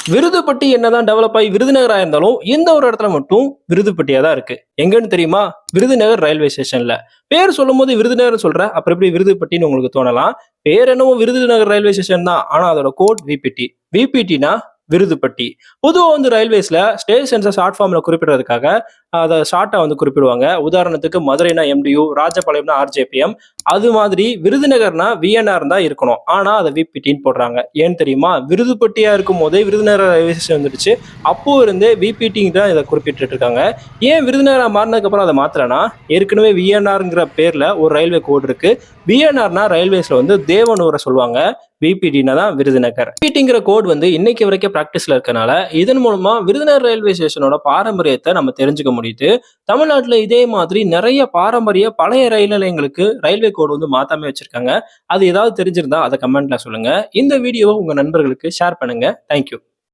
விருதுப்பட்டி என்னதான் டெவலப் ஆகி விருதுநகரா இருந்தாலும் இந்த ஒரு இடத்துல மட்டும் விருதுப்பட்டியா தான் இருக்கு. எங்கன்னு தெரியுமா? விருதுநகர் ரயில்வே ஸ்டேஷன்ல. பேர் சொல்லும் போது விருதுநகர் சொல்ற, அப்புறம் எப்படி விருதுப்பட்டின்னு உங்களுக்கு தோணலாம். பேர் என்னவோ விருதுநகர் ரயில்வே ஸ்டேஷன் தான், ஆனா அதோட கோட் விபிடி. விபிடினா விருதுப்பட்டி. பொதுவா ரயில்வேஸ்ல ஸ்டேஷன்ஸை ஷார்ட் ஃபார்ம்ல குறிப்பிடுறதுக்காக அதை ஷார்ட்டா குறிப்பிடுவாங்க. உதாரணத்துக்கு மதுரைனா எம்டியூ, ராஜபாளையம்னா ஆர்ஜேபிஎம். அது மாதிரி விருதுநகர்னா விஎன்ஆர் தான் இருக்கணும், ஆனா அதை விபிடின்னு போடுறாங்க. ஏன்னு தெரியுமா? விருதுப்பட்டியா இருக்கும் போதே விருதுநகர் ரயில்வே ஸ்டேஷன் வந்துடுச்சு. அப்போ இருந்தே விபிடி தான் இதை குறிப்பிட்டு இருக்காங்க. ஏன் விருதுநகர் மாறினதுக்கு அப்புறம் அதை மாத்தலனா, ஏற்கனவே விஎன்ஆர்ங்கிற பேர்ல ஒரு ரயில்வே கோட் இருக்கு. விஎன்ஆர்னா ரயில்வேஸ்ல தேவனூரை சொல்லுவாங்க, விபிடினா தான் விருதுநகர். விபிடிங்கிற கோட் இன்னைக்கு வரைக்கும் பிராக்டிஸ்ல இருக்கனால இதன் மூலமா விருதுநகர் ரயில்வே ஸ்டேஷனோட பாரம்பரியத்தை நம்ம தெரிஞ்சுக்க முடியுது. தமிழ்நாட்டுல இதே மாதிரி நிறைய பாரம்பரிய பழைய ரயில் நிலையங்களுக்கு ரயில்வே கோட் மாத்தாம வச்சிருக்காங்க. அது ஏதாவது தெரிஞ்சிருந்தா அதை கமெண்ட்ல சொல்லுங்க. இந்த வீடியோவை உங்க நண்பர்களுக்கு ஷேர் பண்ணுங்க. தேங்க்யூ.